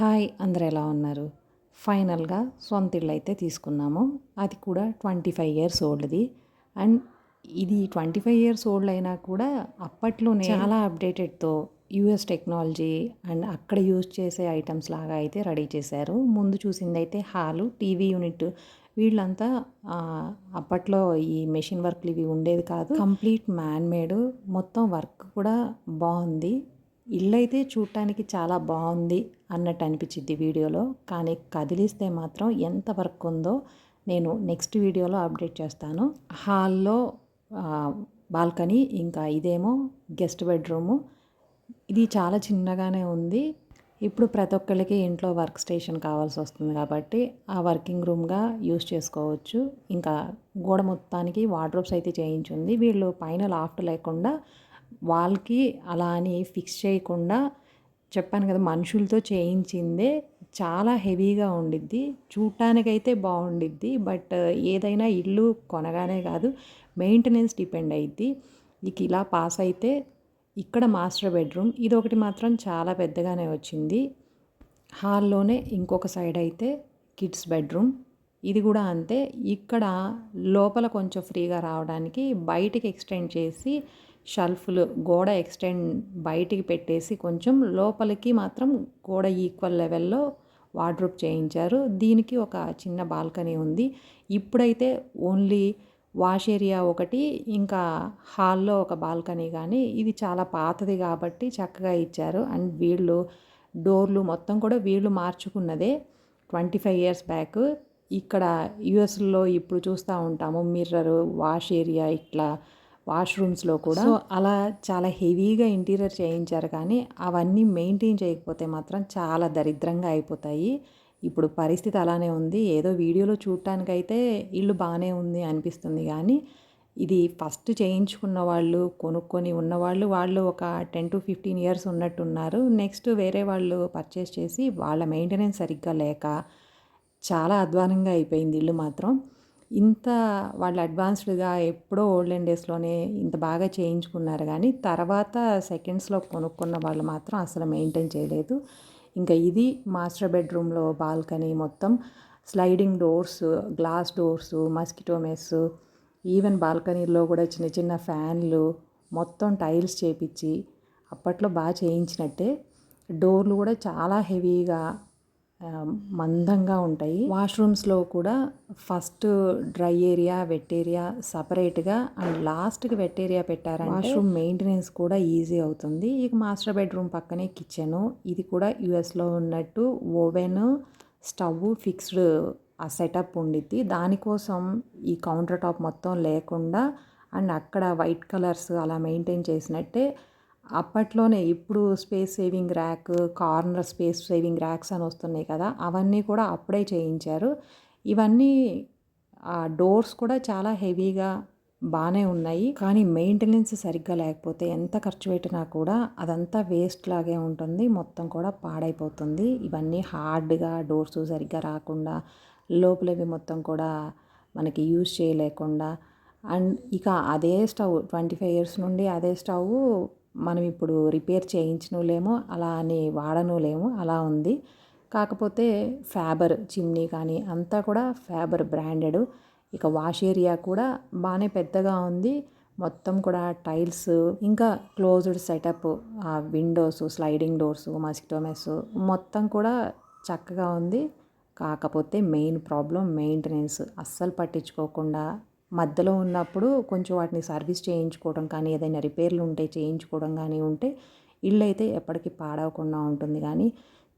Hi, అందరూ ఎలా ఉన్నారు? ఫైనల్‌గా సొంత ఇల్లు అయితే తీసుకున్నాము. అది కూడా 25 ఇయర్స్ ఓల్డ్‌ది. అండ్ ఇది 25 ఇయర్స్ ఓల్డ్ అయినా కూడా అప్పట్లోనే చాలా అప్డేటెడ్‌తో యూఎస్ టెక్నాలజీ అండ్ అక్కడ యూజ్ చేసే ఐటమ్స్ లాగా అయితే రెడీ చేశారు. ముందు చూసిందైతే హాలు, టీవీ యూనిట్ వీళ్ళంతా అప్పట్లో ఈ మెషిన్ వర్క్‌లు ఇవి ఉండేవి కాదు. కంప్లీట్ మ్యాన్ మేడ్, మొత్తం వర్క్ కూడా బాగుంది. ఇల్లైతే చూడటానికి చాలా బాగుంది అన్నట్టు అనిపించింది వీడియోలో. కానీ కదిలిస్తే మాత్రం ఎంత వర్క్ ఉందో నేను నెక్స్ట్ వీడియోలో అప్డేట్ చేస్తాను. హాల్లో బాల్కనీ, ఇంకా ఇదేమో గెస్ట్ బెడ్రూము. ఇది చాలా చిన్నగానే ఉంది. ఇప్పుడు ప్రతి ఒక్కళ్ళకి ఇంట్లో వర్క్ స్టేషన్ కావాల్సి వస్తుంది కాబట్టి ఆ వర్కింగ్ రూమ్గా యూస్ చేసుకోవచ్చు. ఇంకా గోడ మొత్తానికి వార్డ్రోబ్స్ అయితే చేయించుంది. వీళ్ళు పైన లాఫ్ట్ లేకుండా వాల్కి అలా అని ఫిక్స్ చేయకుండా, చెప్పాను కదా మనుషులతో చేయించిందే. చాలా హెవీగా ఉండిద్ది, చూడటానికైతే బాగుండిద్ది. బట్ ఏదైనా ఇల్లు కొనగానే కాదు, మెయింటెనెన్స్ డిపెండ్ అయ్యిద్ది. ఇక ఇలా పాస్ అయితే ఇక్కడ మాస్టర్ బెడ్రూమ్, ఇది ఒకటి మాత్రం చాలా పెద్దగానే వచ్చింది. హాల్లోనే ఇంకొక సైడ్ అయితే కిడ్స్ బెడ్రూమ్, ఇది కూడా అంతే. ఇక్కడ లోపల కొంచెం ఫ్రీగా రావడానికి బయటికి ఎక్స్టెండ్ చేసి షెల్ఫ్లు గోడ ఎక్స్టెండ్ బయటికి పెట్టేసి కొంచెం లోపలికి మాత్రం గోడ ఈక్వల్ లెవెల్లో వార్డ్రోబ్ చేయించారు. దీనికి ఒక చిన్న బాల్కనీ ఉంది. ఇప్పుడైతే ఓన్లీ వాష్ ఏరియా ఒకటి, ఇంకా హాల్లో ఒక బాల్కనీ. కానీ ఇది చాలా పాతది కాబట్టి చక్కగా ఇచ్చారు. అండ్ వీళ్ళు డోర్లు మొత్తం కూడా వీళ్ళు మార్చుకున్నదే 25 ఇయర్స్ బ్యాక్. ఇక్కడ యూఎస్లో ఇప్పుడు చూస్తూ ఉంటాము మిర్రరు, వాష్ ఏరియా, ఇట్లా వాష్రూమ్స్లో కూడా. సో అలా చాలా హెవీగా ఇంటీరియర్ చేయించారు. కానీ అవన్నీ మెయింటైన్ చేయకపోతే మాత్రం చాలా దరిద్రంగా అయిపోతాయి. ఇప్పుడు పరిస్థితి అలానే ఉంది. ఏదో వీడియోలో చూడటానికైతే ఇల్లు బాగానే ఉంది అనిపిస్తుంది, కానీ ఇది ఫస్ట్ చేయించుకున్న వాళ్ళు, కొనుక్కొని ఉన్నవాళ్ళు, వాళ్ళు ఒక 10 to 15 ఇయర్స్ ఉన్నట్టున్నారు. నెక్స్ట్ వేరే వాళ్ళు పర్చేస్ చేసి వాళ్ళ మెయింటెనెన్స్ సరిగ్గా లేక చాలా అధ్వానంగా అయిపోయింది ఇల్లు మాత్రం. ఇంత వాళ్ళు అడ్వాన్స్డ్గా ఎప్పుడో ఓల్డెన్ డేస్లోనే ఇంత బాగా చేయించుకున్నారు, కానీ తర్వాత సెకండ్స్లో కొనుక్కున్న వాళ్ళు మాత్రం అసలు మెయింటైన్ చేయలేదు. ఇంకా ఇది మాస్టర్ బెడ్రూమ్లో బాల్కనీ, మొత్తం sliding doors, glass doors, mosquito mess, even బాల్కనీలో కూడా చిన్న చిన్న ఫ్యాన్లు, మొత్తం టైల్స్ చేపించి అప్పట్లో బాగా చేయించినట్టే. డోర్లు కూడా చాలా హెవీగా మందంగా ఉంటాయి. వాష్రూమ్స్లో కూడా first dry area, wet area సపరేట్గా, అండ్ లాస్ట్కి వెట్ ఏరియా పెట్టారంటే వాష్రూమ్ మెయింటెనెన్స్ కూడా ఈజీ అవుతుంది. ఇక మాస్టర్ బెడ్రూమ్ పక్కనే కిచెను, ఇది కూడా యూఎస్లో ఉన్నట్టు ఓవెన్, స్టవ్ ఫిక్స్డ్ ఆ సెటప్ ఉండిద్ది. దానికోసం ఈ కౌంటర్ టాప్ మొత్తం లేకుండా అండ్ అక్కడ వైట్ కలర్స్ అలా మెయింటైన్ చేసినట్టే అప్పట్లోనే. ఇప్పుడు space saving rack, corner space saving racks అని వస్తున్నాయి కదా, అవన్నీ కూడా అప్పుడే చేయించారు. ఇవన్నీ డోర్స్ కూడా చాలా హెవీగా బాగానే ఉన్నాయి. కానీ మెయింటెనెన్స్ సరిగ్గా లేకపోతే ఎంత ఖర్చు పెట్టినా కూడా అదంతా వేస్ట్ లాగే ఉంటుంది, మొత్తం కూడా పాడైపోతుంది. ఇవన్నీ హార్డ్గా డోర్స్ సరిగ్గా రాకుండా, లోపలవి మొత్తం కూడా మనకి యూజ్ చేయలేకుండా. అండ్ ఇక అదే స్టవ్ 25 ఇయర్స్ నుండి అదే స్టవ్ మనం ఇప్పుడు రిపేర్ చేయించనులేమో, అలా అని వాడనులేమో, అలా ఉంది. కాకపోతే ఫ్యాబర్ చిమ్నీ కానీ అంతా కూడా ఫ్యాబర్ బ్రాండెడ్. ఇక వాష్ ఏరియా కూడా బాగానే పెద్దగా ఉంది, మొత్తం కూడా టైల్స్, ఇంకా closed setup, Windows, sliding doors, mosquito mess, మొత్తం కూడా చక్కగా ఉంది. కాకపోతే మెయిన్ ప్రాబ్లం మెయింటెనెన్స్. అస్సలు పట్టించుకోకుండా మధ్యలో ఉన్నప్పుడు కొంచెం వాటిని సర్వీస్ చేయించుకోవడం కానీ, ఏదైనా రిపేర్లు ఉంటే చేయించుకోవడం కానీ ఉంటే ఇల్లు అయితే ఎప్పటికీ పాడవకుండా ఉంటుంది. కానీ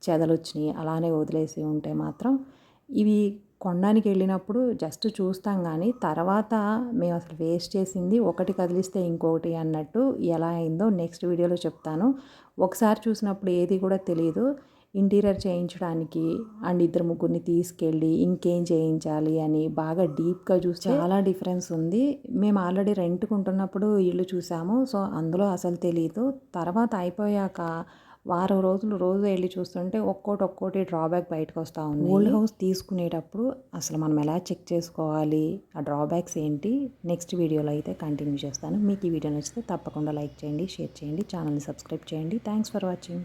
చెదలొచ్చినాయి అలానే వదిలేసి ఉంటే మాత్రం, ఇవి కొనడానికి వెళ్ళినప్పుడు జస్ట్ చూస్తాం, కానీ తర్వాత మేము అసలు వేస్ట్ చేసింది ఒకటి కదిలిస్తే ఇంకొకటి అన్నట్టు ఎలా అయిందో నెక్స్ట్ వీడియోలో చెప్తాను. ఒకసారి చూసినప్పుడు ఏది కూడా తెలియదు. ఇంటీరియర్ చేయించడానికి అండ్ ఇద్దరు ముగ్గురిని తీసుకెళ్ళి ఇంకేం చేయించాలి అని బాగా డీప్గా చూస్తే చాలా డిఫరెన్స్ ఉంది. మేము ఆల్రెడీ రెంట్కి ఉంటున్నప్పుడు ఇల్లు చూసాము, సో అందులో అసలు తెలియదు. తర్వాత అయిపోయాక వారం రోజులు రోజు వెళ్ళి చూస్తుంటే ఒక్కోటి డ్రాబ్యాక్ బయటకు వస్తూ ఉంది. ఓల్డ్ హౌస్ తీసుకునేటప్పుడు అసలు మనం ఎలా చెక్ చేసుకోవాలి, ఆ డ్రాబ్యాక్స్ ఏంటి, నెక్స్ట్ వీడియోలో అయితే కంటిన్యూ చేస్తాను. మీకు ఈ వీడియో నచ్చితే తప్పకుండా లైక్ చేయండి, షేర్ చేయండి, ఛానల్ని సబ్స్క్రైబ్ చేయండి. Thanks for watching.